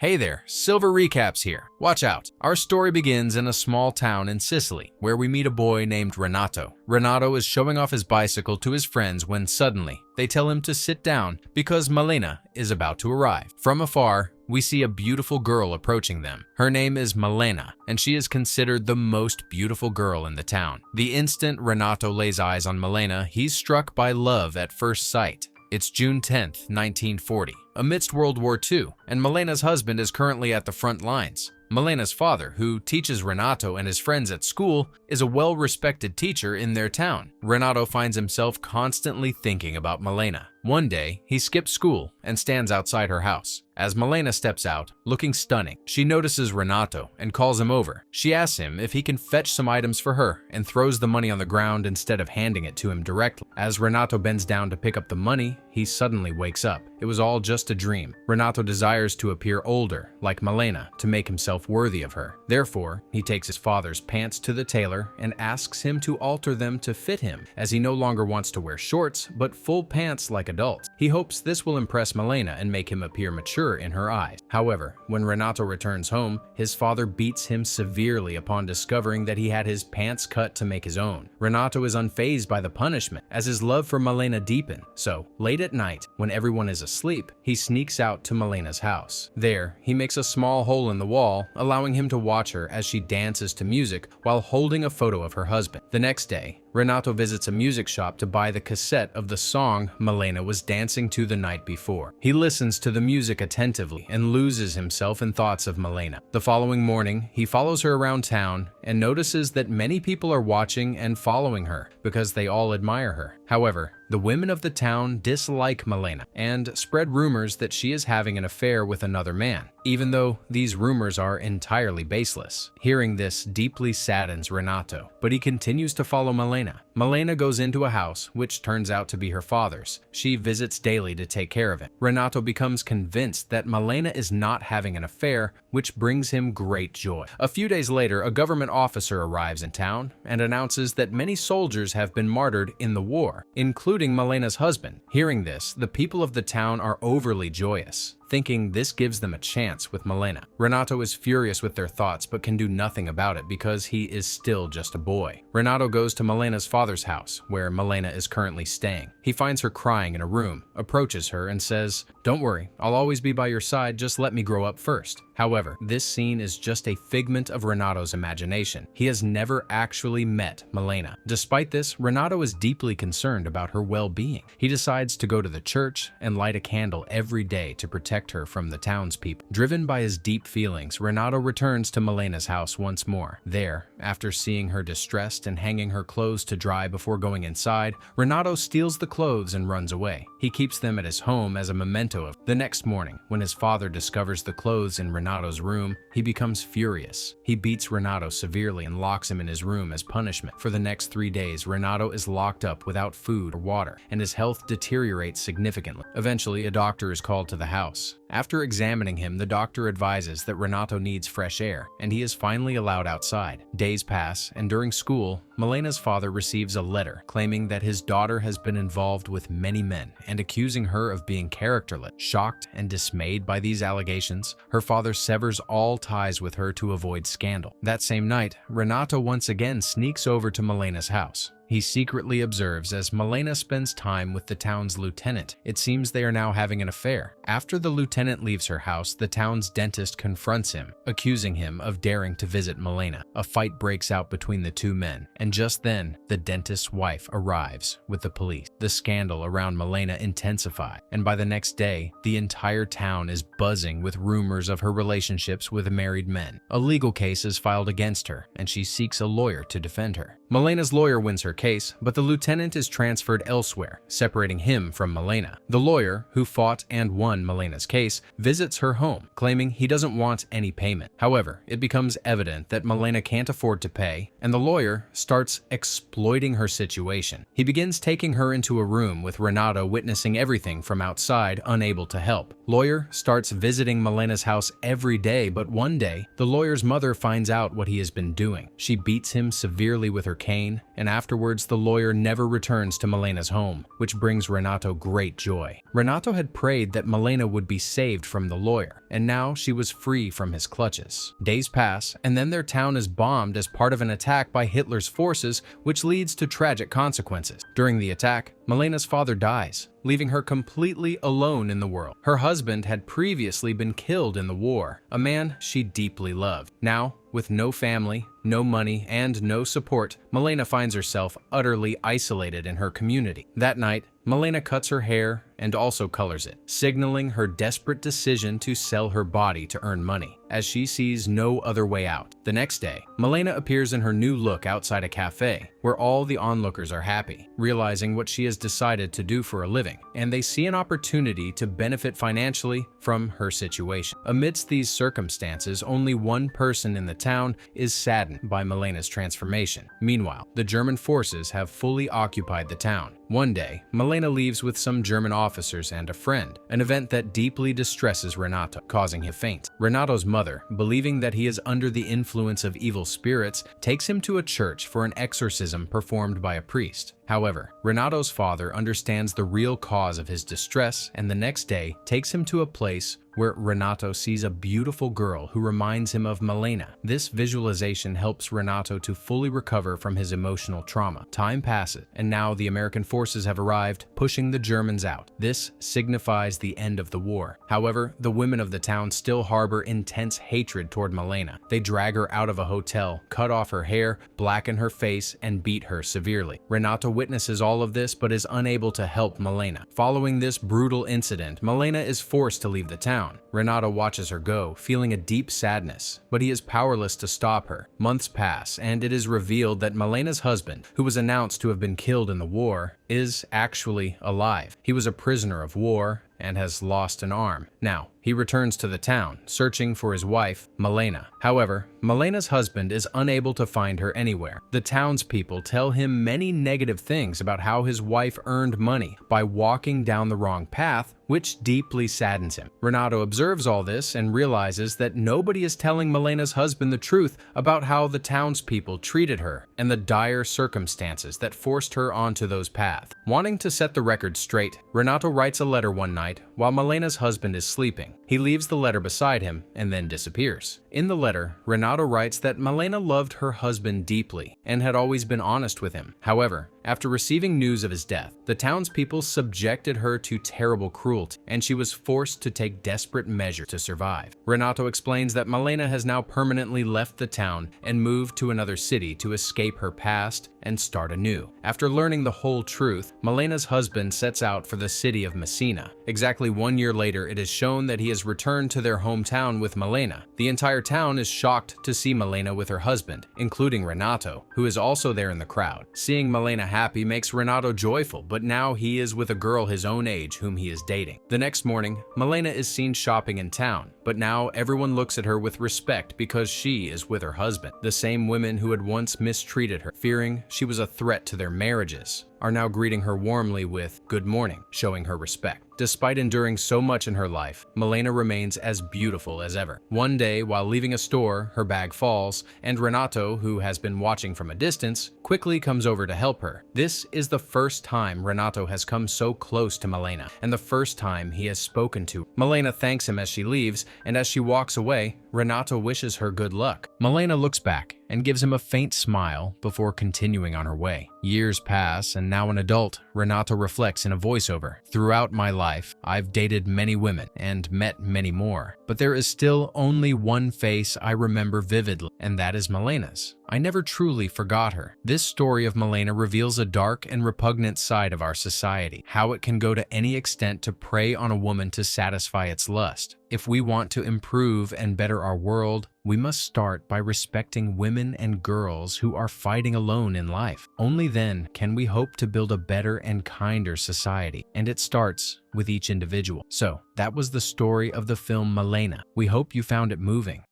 Hey there, Silver Recaps here. Watch out. Our story begins in a small town in Sicily, where we meet a boy named Renato. Renato is showing off his bicycle to his friends when suddenly they tell him to sit down because Malena is about to arrive. From afar, we see a beautiful girl approaching them. Her name is Malena, and she is considered the most beautiful girl in the town. The instant Renato lays eyes on Malena, he's struck by love at first sight. It's June 10th, 1940, amidst World War II, and Malena's husband is currently at the front lines. Malena's father, who teaches Renato and his friends at school, is a well-respected teacher in their town. Renato finds himself constantly thinking about Malena. One day, he skips school and stands outside her house. As Malena steps out, looking stunning, she notices Renato and calls him over. She asks him if he can fetch some items for her and throws the money on the ground instead of handing it to him directly. As Renato bends down to pick up the money, he suddenly wakes up. It was all just a dream. Renato desires to appear older, like Malena, to make himself worthy of her. Therefore, he takes his father's pants to the tailor and asks him to alter them to fit him, as he no longer wants to wear shorts, but full pants like adults. He hopes this will impress Malena and make him appear mature in her eyes. However, when Renato returns home, his father beats him severely upon discovering that he had his pants cut to make his own. Renato is unfazed by the punishment, as his love for Malena deepened. So, late at night, when everyone is asleep, he sneaks out to Malena's house. There, he makes a small hole in the wall, allowing him to watch her as she dances to music while holding a photo of her husband. The next day, Renato visits a music shop to buy the cassette of the song Malena was dancing to the night before. He listens to the music attentively and loses himself in thoughts of Malena. The following morning, he follows her around town and notices that many people are watching and following her because they all admire her. However, the women of the town dislike Malena and spread rumors that she is having an affair with another man, even though these rumors are entirely baseless. Hearing this deeply saddens Renato, but he continues to follow Malena. Malena goes into a house, which turns out to be her father's. She visits daily to take care of it. Renato becomes convinced that Malena is not having an affair, which brings him great joy. A few days later, a government officer arrives in town and announces that many soldiers have been martyred in the war, including Malena's husband. Hearing this, the people of the town are overly joyous, thinking this gives them a chance with Malena. Renato is furious with their thoughts but can do nothing about it because he is still just a boy. Renato goes to Malena's father's house, where Malena is currently staying. He finds her crying in a room, approaches her and says, "Don't worry, I'll always be by your side, just let me grow up first." However, this scene is just a figment of Renato's imagination. He has never actually met Malena. Despite this, Renato is deeply concerned about her well-being. He decides to go to the church and light a candle every day to protect her from the townspeople. Driven by his deep feelings, Renato returns to Malena's house once more. There, after seeing her distressed and hanging her clothes to dry before going inside, Renato steals the clothes and runs away. He keeps them at his home as a memento of. The next morning, when his father discovers the clothes in Renato's room, he becomes furious. He beats Renato severely and locks him in his room as punishment. For the next 3 days, Renato is locked up without food or water, and his health deteriorates significantly. Eventually, a doctor is called to the house. After examining him, the doctor advises that Renato needs fresh air, and he is finally allowed outside. Days pass, and during school, Malena's father receives a letter claiming that his daughter has been involved with many men and accusing her of being characterless. Shocked and dismayed by these allegations, her father severs all ties with her to avoid scandal. That same night, Renato once again sneaks over to Malena's house. He secretly observes as Malena spends time with the town's lieutenant. It seems they are now having an affair. After the lieutenant leaves her house, the town's dentist confronts him, accusing him of daring to visit Malena. A fight breaks out between the two men, and just then, the dentist's wife arrives with the police. The scandal around Malena intensifies, and by the next day, the entire town is buzzing with rumors of her relationships with married men. A legal case is filed against her, and she seeks a lawyer to defend her. Malena's lawyer wins her case, but the lieutenant is transferred elsewhere, separating him from Malena. The lawyer, who fought and won Malena's case, visits her home, claiming he doesn't want any payment. However, it becomes evident that Malena can't afford to pay, and the lawyer starts exploiting her situation. He begins taking her into a room with Renato witnessing everything from outside, unable to help. Lawyer starts visiting Malena's house every day, but one day, the lawyer's mother finds out what he has been doing. She beats him severely with her cocaine, and afterwards the lawyer never returns to Malena's home, which brings Renato great joy. Renato had prayed that Malena would be saved from the lawyer, and now she was free from his clutches. Days pass, and then their town is bombed as part of an attack by Hitler's forces, which leads to tragic consequences. During the attack, Malena's father dies, leaving her completely alone in the world. Her husband had previously been killed in the war, a man she deeply loved. Now, with no family, no money, and no support, Malena finds herself utterly isolated in her community. That night, Malena cuts her hair and also colors it, signaling her desperate decision to sell her body to earn money, as she sees no other way out. The next day, Malena appears in her new look outside a cafe, where all the onlookers are happy, realizing what she has decided to do for a living, and they see an opportunity to benefit financially from her situation. Amidst these circumstances, only one person in the town is saddened by Malena's transformation. Meanwhile, the German forces have fully occupied the town. One day, Malena leaves with some German officers and a friend, an event that deeply distresses Renato, causing him to faint. Renato's mother, believing that he is under the influence of evil spirits, takes him to a church for an exorcism performed by a priest. However, Renato's father understands the real cause of his distress, and the next day takes him to a place where Renato sees a beautiful girl who reminds him of Malena. This visualization helps Renato to fully recover from his emotional trauma. Time passes, and now the American forces have arrived, pushing the Germans out. This signifies the end of the war. However, the women of the town still harbor intense hatred toward Malena. They drag her out of a hotel, cut off her hair, blacken her face, and beat her severely. Renato witnesses all of this but is unable to help Malena. Following this brutal incident, Malena is forced to leave the town. Renato watches her go, feeling a deep sadness, but he is powerless to stop her. Months pass, and it is revealed that Malena's husband, who was announced to have been killed in the war, is actually alive. He was a prisoner of war and has lost an arm. Now, he returns to the town, searching for his wife, Malena. However, Malena's husband is unable to find her anywhere. The townspeople tell him many negative things about how his wife earned money by walking down the wrong path, which deeply saddens him. Renato observes all this and realizes that nobody is telling Malena's husband the truth about how the townspeople treated her and the dire circumstances that forced her onto those paths. Wanting to set the record straight, Renato writes a letter one night while Malena's husband is sleeping. He leaves the letter beside him and then disappears. In the letter, Renato writes that Malena loved her husband deeply and had always been honest with him. However, after receiving news of his death, the townspeople subjected her to terrible cruelty, and she was forced to take desperate measures to survive. Renato explains that Malena has now permanently left the town and moved to another city to escape her past and start anew. After learning the whole truth, Malena's husband sets out for the city of Messina. Exactly 1 year later, it is shown that he has returned to their hometown with Malena. The entire town is shocked to see Malena with her husband, including Renato, who is also there in the crowd. Seeing Malena happy makes Renato joyful, but now he is with a girl his own age whom he is dating. The next morning, Malena is seen shopping in town, but now everyone looks at her with respect because she is with her husband. The same women who had once mistreated her, fearing she was a threat to their marriages, are now greeting her warmly with "good morning," showing her respect. Despite enduring so much in her life, Malena remains as beautiful as ever. One day, while leaving a store, her bag falls, and Renato, who has been watching from a distance, quickly comes over to help her. This is the first time Renato has come so close to Malena, and the first time he has spoken to her. Malena thanks him as she leaves, and as she walks away, Renato wishes her good luck. Malena looks back and gives him a faint smile before continuing on her way. Years pass, and now an adult, Renato reflects in a voiceover. Throughout my life, I've dated many women and met many more, but there is still only one face I remember vividly, and that is Malena's. I never truly forgot her. This story of Malena reveals a dark and repugnant side of our society, how it can go to any extent to prey on a woman to satisfy its lust. If we want to improve and better our world, we must start by respecting women and girls who are fighting alone in life. Only then can we hope to build a better and kinder society, and it starts with each individual. So, that was the story of the film Malena. We hope you found it moving.